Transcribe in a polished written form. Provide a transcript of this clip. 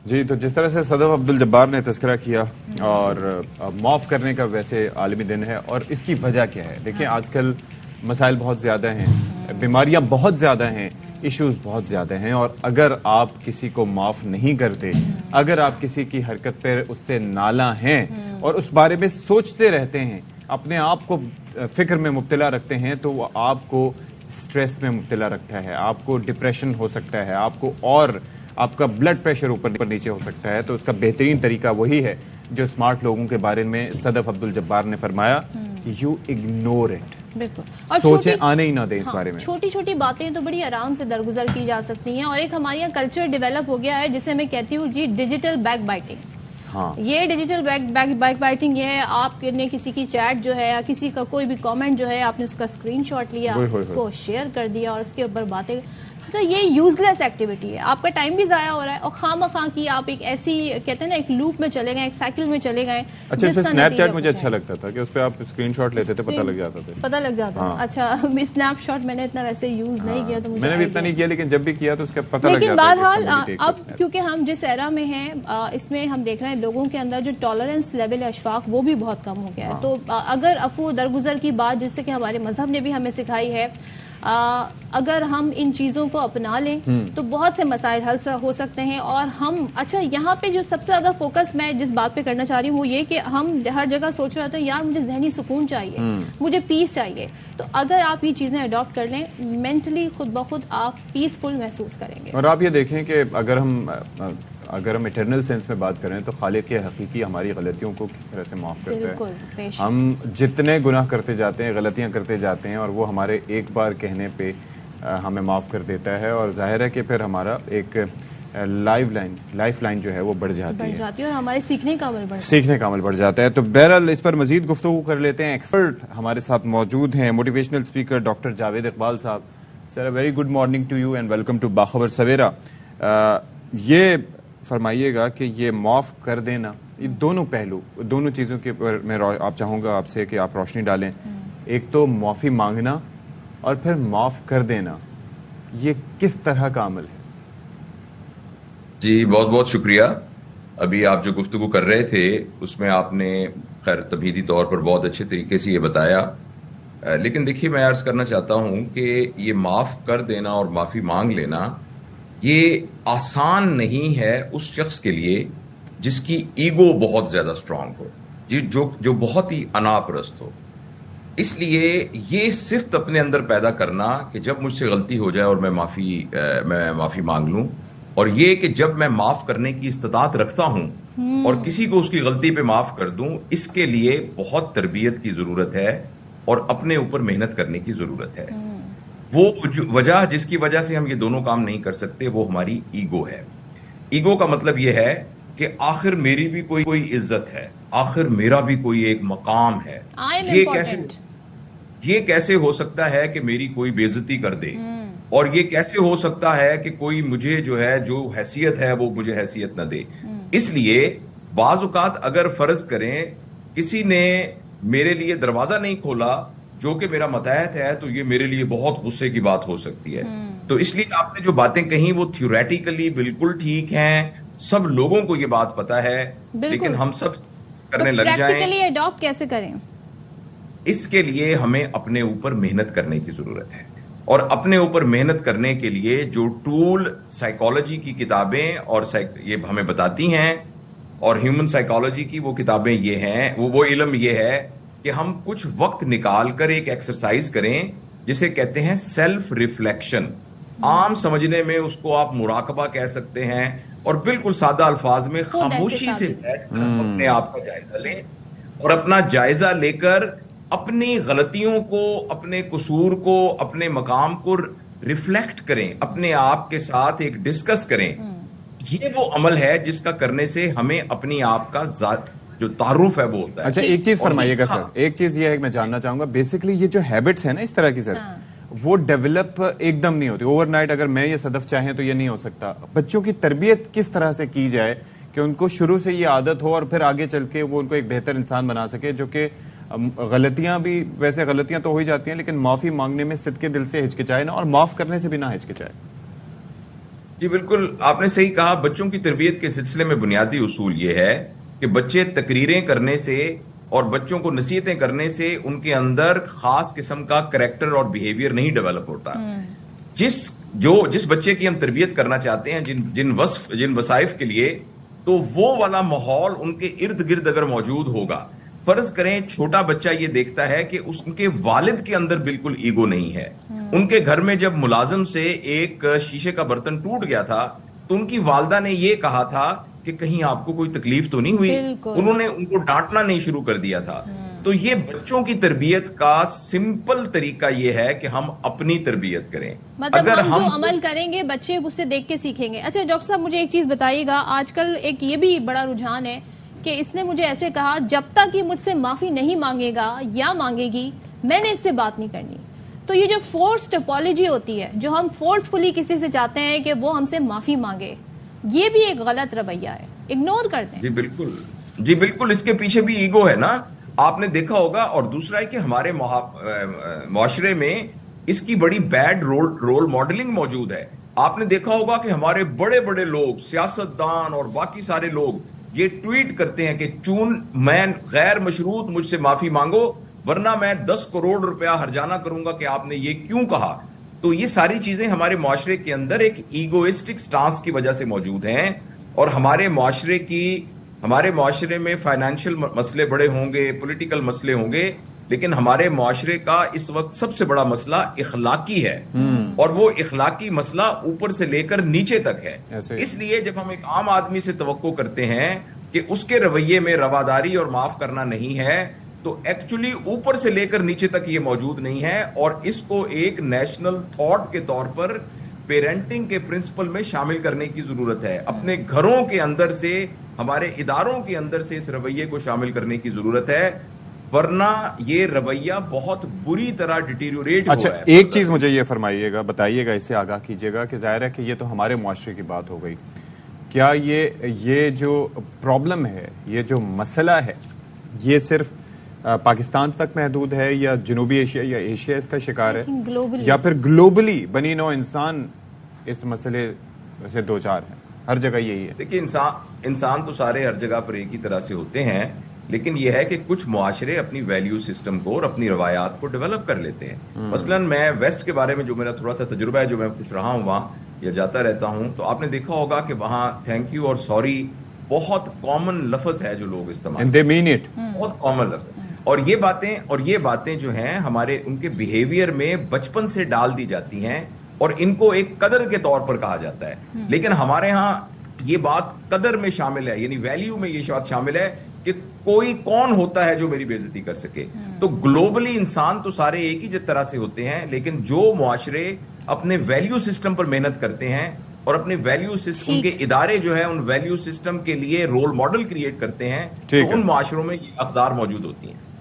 جی، تو جس طرح سے صدف عبدالجبار نے تذکرہ کیا اور معاف کرنے کا ویسے عالمی دن ہے، اور اس کی وجہ کیا ہے؟ دیکھیں آج کل مسائل بہت زیادہ ہیں، بیماریاں بہت زیادہ ہیں، ایشوز بہت زیادہ ہیں، اور اگر آپ کسی کو معاف نہیں کرتے، اگر آپ کسی کی حرکت پر اس سے نالاں ہیں اور اس بارے میں سوچتے رہتے ہیں، اپنے آپ کو فکر میں مبتلا رکھتے ہیں، تو وہ آپ کو سٹریس میں مبتلا رکھتا ہے، آپ کو ڈپریشن ہو سکتا ہے، آپ کو اور آپ کا بلڈ پریشر اوپر نیچے ہو سکتا ہے۔ تو اس کا بہترین طریقہ وہی ہے جو اسمارٹ لوگوں کے بارے میں صدف عبدالجبار نے فرمایا، یو اگنور اٹ، بالکل، سوچیں آنے ہی نہ دیں اس بارے میں۔ چھوٹی چھوٹی باتیں تو بڑی آرام سے درگزر کی جا سکتی ہیں، اور ایک ہمارے یہاں کلچر ڈیولپ ہو گیا ہے جسے میں کہتی ہوں جی ڈیجیٹل بیک بائٹنگ۔ یہ ڈیجیٹل بیک بائٹنگ یہ ہے، آپ نے کسی کی چیٹ جو ہے یا کسی کا کوئی بھی کامنٹ جو ہے آپ نے اس کا اسکرین شاٹ لیا، اس کو شیئر کر دیا اور اس کے اوپر باتیں، تو یہ یوزلیس ایکٹیویٹی ہے، آپ کا ٹائم بھی ضائع ہو رہا ہے، اور خواہ مخواہ کی آپ ایک ایسی کہتے ہیں نا ایک لوپ میں چلے گئے، ایک سائیکل میں چلے گئے۔ اچھا، اس پہ اسنیپ چیٹ مجھے اچھا لگتا تھا کہ اس پہ آپ اسکرین شاٹ لیتے تھے، پتہ لگ جاتا تھا۔ اچھا، اسنیپ شاٹ میں نے اتنا ویسے یوز نہیں کیا، تو میں نے بھی اتنا نہیں کیا، لیکن جب بھی کیا تو اس کا پتہ لگ جاتا ہے۔ لیکن بہرحال اب کیونکہ ہم جس ایرا میں ہیں اس میں ہم دیکھ رہے ہیں لوگوں کے اندر جو ٹالرنس لیول اشفاق وہ بھی بہت کم ہو گیا ہے۔ تو اگر عفو درگزر کی بات جس سے کہ ہمارے مذہب نے بھی ہمیں سکھائی ہے، اگر ہم ان چیزوں کو اپنا لیں تو بہت سے مسائل حل ہو سکتے ہیں۔ اور ہم اچھا یہاں پہ جو سب سے زیادہ فوکس میں جس بات پہ کرنا چاہ رہی ہوں وہ یہ کہ ہم ہر جگہ سوچ رہے ہوتے ہیں یار مجھے ذہنی سکون چاہیے، مجھے پیس چاہیے، تو اگر آپ یہ چیزیں اڈاپٹ کر لیں مینٹلی خود بخود آپ پیسفل محسوس کریں گے۔ اور آپ یہ دیکھیں کہ اگر ہم اٹرنل سینس میں بات کریں تو خالق حقیقی ہماری غلطیوں کو کس طرح سے معاف کرتا ہے۔ ہم جتنے گناہ کرتے جاتے ہیں، غلطیاں کرتے جاتے ہیں، اور وہ ہمارے ایک بار کہنے پہ ہمیں معاف کر دیتا ہے، اور ظاہر ہے کہ پھر ہمارا ایک لائف لائن جو ہے وہ بڑھ جاتی ہے اور ہمارے سیکھنے کا عمل بڑھ جاتا ہے۔ تو بہرحال اس پر مزید گفتگو کر لیتے ہیں، ایکسپرٹ ہمارے ساتھ موجود ہیں، motivational speaker doctor Javed Iqbal صاحب۔ Sir very good morning to you and welcome to Bakhabar Savera. یہ فرمائیے گا کہ یہ معاف کر دینا، یہ دونوں پہلو، دونوں چیزوں کے اوپر میں آپ چاہوں گا آپ سے کہ آپ روشنی ڈالیں۔ ایک تو معافی مانگنا اور پھر معاف کر دینا، یہ کس طرح کا عمل ہے؟ جی بہت بہت شکریہ۔ ابھی آپ جو گفتگو کر رہے تھے اس میں آپ نے خیر تمہیدی طور پر بہت اچھے طریقے سے یہ بتایا، لیکن دیکھیے میں عرض کرنا چاہتا ہوں کہ یہ معاف کر دینا اور معافی مانگ لینا یہ آسان نہیں ہے اس شخص کے لیے جس کی ایگو بہت زیادہ سٹرانگ ہو، جو بہت ہی انا پرست ہو۔ اس لیے یہ صرف اپنے اندر پیدا کرنا کہ جب مجھ سے غلطی ہو جائے اور میں معافی مانگ لوں، اور یہ کہ جب میں معاف کرنے کی استطاعت رکھتا ہوں اور کسی کو اس کی غلطی پہ معاف کر دوں، اس کے لیے بہت تربیت کی ضرورت ہے اور اپنے اوپر محنت کرنے کی ضرورت ہے۔ وہ وجہ جس کی وجہ سے ہم یہ دونوں کام نہیں کر سکتے وہ ہماری ایگو ہے۔ ایگو کا مطلب یہ ہے کہ آخر میری بھی کوئی عزت ہے، آخر میرا بھی کوئی ایک مقام ہے، یہ کیسے ہو سکتا ہے کہ میری کوئی بے عزتی کر دے، اور یہ کیسے ہو سکتا ہے کہ کوئی مجھے جو حیثیت ہے وہ مجھے حیثیت نہ دے۔ اس لیے بعض اوقات اگر فرض کریں کسی نے میرے لیے دروازہ نہیں کھولا جو کہ میرا ماتحت ہے، تو یہ میرے لیے بہت غصے کی بات ہو سکتی ہے۔ تو اس لیے آپ نے جو باتیں کہیں وہ تھیوریٹیکلی بالکل ٹھیک ہیں، سب لوگوں کو یہ بات پتا ہے، لیکن ہم سب کرنے لگ جائیں۔ پریکٹیکلی اڈاپٹ کیسے کریں؟ اس کے لیے ہمیں اپنے اوپر محنت کرنے کی ضرورت ہے، اور اپنے اوپر محنت کرنے کے لیے جو ٹول سائیکالوجی کی کتابیں اور یہ ہمیں بتاتی ہیں، اور ہیومن سائیکالوجی کی وہ کتابیں یہ ہیں، وہ علم یہ ہے کہ ہم کچھ وقت نکال کر ایک ایکسرسائز کریں جسے کہتے ہیں سیلف ریفلیکشن۔ عام سمجھنے میں اس کو آپ مراقبہ کہہ سکتے ہیں، اور بالکل سادہ الفاظ میں خاموشی سے بیٹھ کر اپنے آپ کا جائزہ لیں، اور اپنا جائزہ لے کر اپنی غلطیوں کو، اپنے قصور کو، اپنے مقام کو ریفلیکٹ کریں، اپنے آپ کے ساتھ ایک ڈسکس کریں۔ یہ وہ عمل ہے جس کا کرنے سے ہمیں اپنی آپ کا ذات جو تعارف ہے وہ ہوتا ہے۔ اچھا ایک چیز فرمائیے گا سر، ایک چیز یہ ہے کہ میں جاننا چاہوں گا، بیسیکلی یہ جو ہیبٹس ہیں نا اس طرح کی سر، وہ ڈیولپ ایک دم نہیں ہوتی اوور نائٹ۔ اگر میں یہ صدف چاہیں تو یہ نہیں ہو سکتا۔ بچوں کی تربیت کس طرح سے کی جائے کہ ان کو شروع سے یہ عادت ہو اور پھر آگے چل کے وہ ان کو ایک بہتر انسان بنا سکے، جو کہ غلطیاں بھی، ویسے غلطیاں تو ہو ہی جاتی ہیں، لیکن معافی مانگنے میں صدقے دل سے ہچکچائے نہ، اور معاف کرنے سے بھی نہ ہچکچائے؟ جی بالکل آپ نے صحیح کہا. بچوں کی تربیت کے سلسلے میں بنیادی اصول یہ ہے کہ بچے تقریریں کرنے سے اور بچوں کو نصیحتیں کرنے سے ان کے اندر خاص قسم کا کریکٹر اور بیہیویئر نہیں ڈیولپ ہوتا. جس بچے کی ہم تربیت کرنا چاہتے ہیں جن وظائف کے لیے، تو وہ والا ماحول ان کے ارد گرد اگر موجود ہوگا. فرض کریں چھوٹا بچہ یہ دیکھتا ہے کہ اس کے والد کے اندر بالکل ایگو نہیں ہے. ان کے گھر میں جب ملازم سے ایک شیشے کا برتن ٹوٹ گیا تھا تو ان کی والدہ نے یہ کہا تھا کہ کہیں آپ کو کوئی تکلیف تو نہیں ہوئی. انہوں نے ان کو ڈانٹنا نہیں شروع کر دیا تھا. تو یہ بچوں کی تربیت کا سمپل طریقہ یہ ہے کہ ہم اپنی تربیت کریں. مطلب ہم جو عمل کریں گے بچے اس سے دیکھ کے سیکھیں گے. اچھا ڈاکٹر صاحب مجھے ایک چیز بتائیے گا، آج کل ایک یہ بھی بڑا رجحان ہے کہ اس نے مجھے ایسے کہا جب تک یہ مجھ سے معافی نہیں مانگے گا یا مانگے گی میں نے اس سے بات نہیں کرنی. تو یہ جو فورسڈ اپالوجی ہوتی ہے، جو ہم فورسفلی کسی سے چاہتے ہیں کہ وہ ہم سے معافی مانگے، یہ بھی ایک غلط رویہ ہے، اگنور کرتے ہیں. جی بالکل اس کے پیچھے بھی ایگو ہے نا، آپ نے دیکھا ہوگا. اور دوسرا ہے کہ ہمارے معاشرے میں اس کی بڑی بیڈ رول ماڈلنگ موجود ہے. آپ نے دیکھا ہوگا کہ ہمارے بڑے بڑے لوگ، سیاستدان اور باقی سارے لوگ یہ ٹویٹ کرتے ہیں کہ میں غیر مشروط مجھ سے معافی مانگو ورنہ میں 10 کروڑ روپیہ ہرجانہ کروں گا کہ آپ نے یہ کیوں کہا. تو یہ ساری چیزیں ہمارے معاشرے کے اندر ایک ایگوئسٹک سٹانس کی وجہ سے موجود ہیں. اور ہمارے معاشرے میں فائنینشیل مسئلے بڑے ہوں گے، پولیٹیکل مسئلے ہوں گے، لیکن ہمارے معاشرے کا اس وقت سب سے بڑا مسئلہ اخلاقی ہے. اور وہ اخلاقی مسئلہ اوپر سے لے کر نیچے تک ہے. اس لیے جب ہم ایک عام آدمی سے توقع کرتے ہیں کہ اس کے رویے میں رواداری اور معاف کرنا نہیں ہے، تو ایکچولی اوپر سے لے کر نیچے تک یہ موجود نہیں ہے. اور اس کو ایک نیشنل تھاٹ کے طور پر پیرنٹنگ کے پرنسپل میں شامل کرنے کی ضرورت ہے. اپنے گھروں کے اندر سے، ہمارے اداروں کے اندر سے اس رویے کو شامل کرنے کی ضرورت ہے، ورنہ یہ رویہ بہت بری طرح ڈیٹیریوریٹ ہو رہا ہے. ایک چیز مجھے یہ فرمائیے گا، بتائیے گا، اس سے آگاہ کیجیے گا کہ ظاہر ہے کہ یہ تو ہمارے معاشرے کی بات ہو گئی. کیا یہ جو پرابلم ہے، یہ جو مسئلہ ہے، یہ صرف پاکستان تک محدود ہے یا جنوبی ایشیا یا ایشیا اس کا شکار ہے، یا پھر گلوبلی بنی نوع انسان اس مسئلے سے دوچار ہے؟ ہر جگہ یہی ہے. دیکھیے انسان تو سارے ہر جگہ پر ایک ہی طرح سے ہوتے ہیں، لیکن یہ ہے کہ کچھ معاشرے اپنی ویلیو سسٹم کو اور اپنی روایات کو ڈیولپ کر لیتے ہیں. مثلا میں ویسٹ کے بارے میں جو میرا تھوڑا سا تجربہ ہے، جو میں کچھ رہا ہوں وہاں یا جاتا رہتا ہوں، تو آپ نے دیکھا ہوگا کہ وہاں تھینک یو اور سوری بہت کامن لفظ ہے جو لوگ استعمال And they mean it. بہت کامن لفظ. اور یہ باتیں جو ہیں ہمارے ان کے بیہیویئر میں بچپن سے ڈال دی جاتی ہیں اور ان کو ایک قدر کے طور پر کہا جاتا ہے. لیکن ہمارے ہاں یہ بات قدر میں شامل ہے، یعنی ویلیو میں یہ بات شامل ہے کہ کوئی کون ہوتا ہے جو میری بے عزتی کر سکے. تو گلوبلی انسان تو سارے ایک ہی طرح سے ہوتے ہیں، لیکن جو معاشرے اپنے ویلیو سسٹم پر محنت کرتے ہیں اور اپنے ویلیو سسٹم کے ادارے جو ہیں ان ویلیو سسٹم کے لیے رول ماڈل کریٹ کرتے ہیں، تو ان معاشروں میں یہ اقدار موجود ہوتی ہیں.